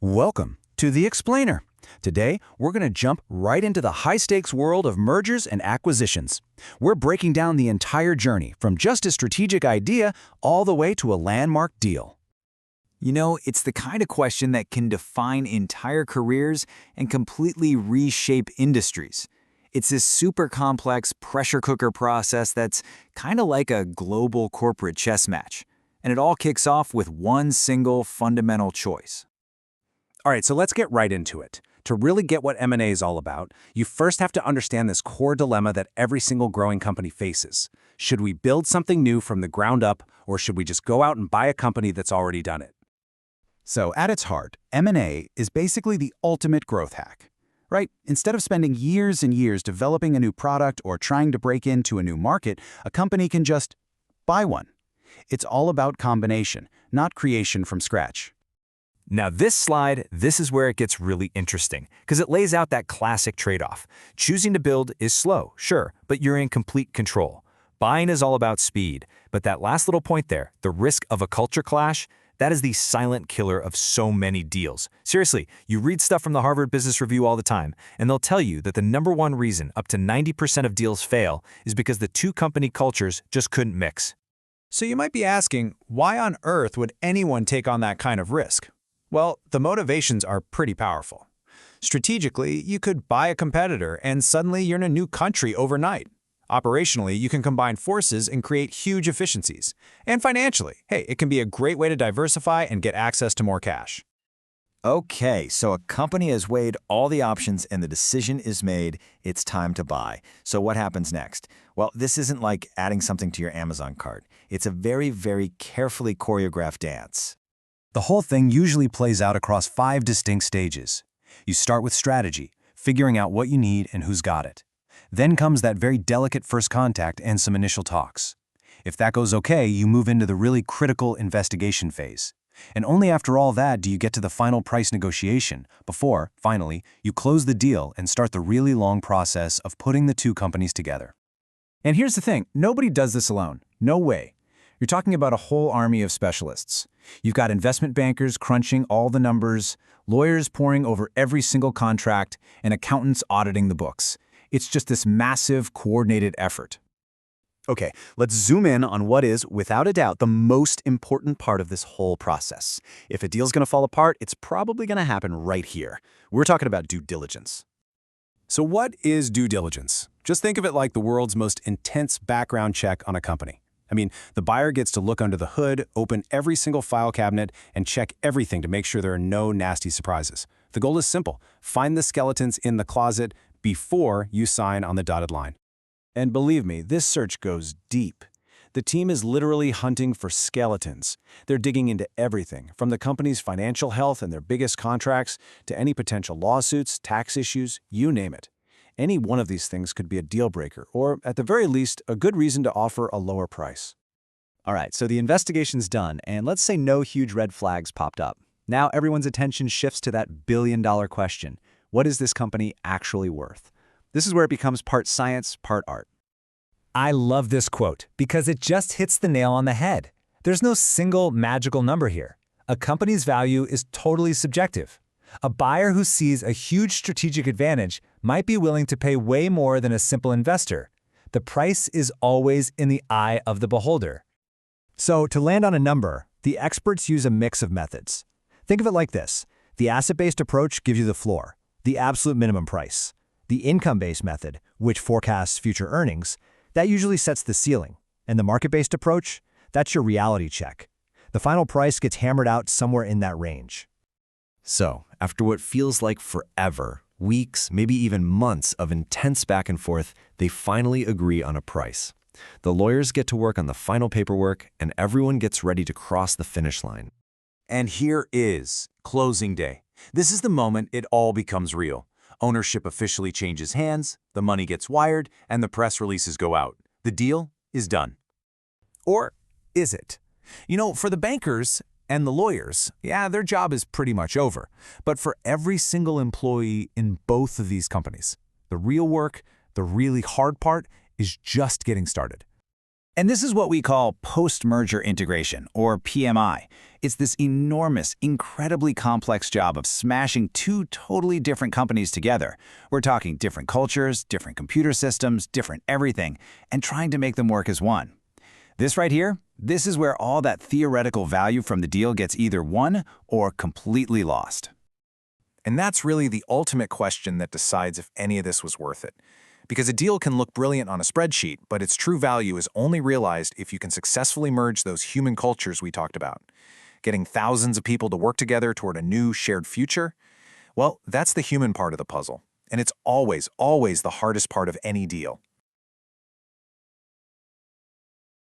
Welcome to The Explainer. Today, we're going to jump right into the high-stakes world of mergers and acquisitions. We're breaking down the entire journey from just a strategic idea all the way to a landmark deal. You know, it's the kind of question that can define entire careers and completely reshape industries. It's this super complex pressure cooker process that's kind of like a global corporate chess match. And it all kicks off with one single fundamental choice. All right, so let's get right into it. To really get what M&A is all about, you first have to understand this core dilemma that every single growing company faces. Should we build something new from the ground up, or should we just go out and buy a company that's already done it? So, at its heart, M&A is basically the ultimate growth hack, right? Instead of spending years and years developing a new product or trying to break into a new market, a company can just buy one. It's all about combination, not creation from scratch. Now this is where it gets really interesting, because it lays out that classic trade-off. Choosing to build is slow, sure, but you're in complete control. Buying is all about speed, but that last little point there, the risk of a culture clash, that is the silent killer of so many deals. Seriously, you read stuff from the Harvard Business Review all the time, and they'll tell you that the #1 reason up to 90% of deals fail is because the two company cultures just couldn't mix. So you might be asking, why on earth would anyone take on that kind of risk? Well, the motivations are pretty powerful. Strategically, you could buy a competitor and suddenly you're in a new country overnight. Operationally, you can combine forces and create huge efficiencies. And financially, hey, it can be a great way to diversify and get access to more cash. Okay, so a company has weighed all the options and the decision is made. It's time to buy. So what happens next? Well, this isn't like adding something to your Amazon cart. It's a very, very carefully choreographed dance. The whole thing usually plays out across 5 distinct stages. You start with strategy, figuring out what you need and who's got it. Then comes that very delicate first contact and some initial talks. If that goes okay, you move into the really critical investigation phase. And only after all that do you get to the final price negotiation before, finally, you close the deal and start the really long process of putting the two companies together. And here's the thing, nobody does this alone. No way. You're talking about a whole army of specialists. You've got investment bankers crunching all the numbers, lawyers poring over every single contract, and accountants auditing the books. It's just this massive, coordinated effort. Okay, let's zoom in on what is, without a doubt, the most important part of this whole process. If a deal's going to fall apart, it's probably going to happen right here. We're talking about due diligence. So what is due diligence? Just think of it like the world's most intense background check on a company. I mean, the buyer gets to look under the hood, open every single file cabinet, and check everything to make sure there are no nasty surprises. The goal is simple: find the skeletons in the closet before you sign on the dotted line. And believe me, this search goes deep. The team is literally hunting for skeletons. They're digging into everything, from the company's financial health and their biggest contracts to any potential lawsuits, tax issues, you name it. Any one of these things could be a deal breaker, or at the very least, a good reason to offer a lower price. All right, so the investigation's done, and let's say no huge red flags popped up. Now everyone's attention shifts to that billion-dollar question. What is this company actually worth? This is where it becomes part science, part art. I love this quote because it just hits the nail on the head. There's no single magical number here. A company's value is totally subjective. A buyer who sees a huge strategic advantage might be willing to pay way more than a simple investor. The price is always in the eye of the beholder. So to land on a number, the experts use a mix of methods. Think of it like this. The asset-based approach gives you the floor, the absolute minimum price. The income-based method, which forecasts future earnings, that usually sets the ceiling. And the market-based approach, that's your reality check. The final price gets hammered out somewhere in that range. So, after what feels like forever, weeks, maybe even months of intense back and forth, they finally agree on a price. The lawyers get to work on the final paperwork, and everyone gets ready to cross the finish line. And here is closing day. This is the moment it all becomes real. Ownership officially changes hands, the money gets wired, and the press releases go out. The deal is done. Or is it? You know, for the bankers and the lawyers, yeah, their job is pretty much over. But for every single employee in both of these companies, the real work, the really hard part, is just getting started. And this is what we call post-merger integration, or PMI. It's this enormous, incredibly complex job of smashing two totally different companies together. We're talking different cultures, different computer systems, different everything, and trying to make them work as one. This right here, this is where all that theoretical value from the deal gets either won or completely lost. And that's really the ultimate question that decides if any of this was worth it. Because a deal can look brilliant on a spreadsheet, but its true value is only realized if you can successfully merge those human cultures we talked about. Getting thousands of people to work together toward a new shared future? Well, that's the human part of the puzzle. And it's always, always the hardest part of any deal.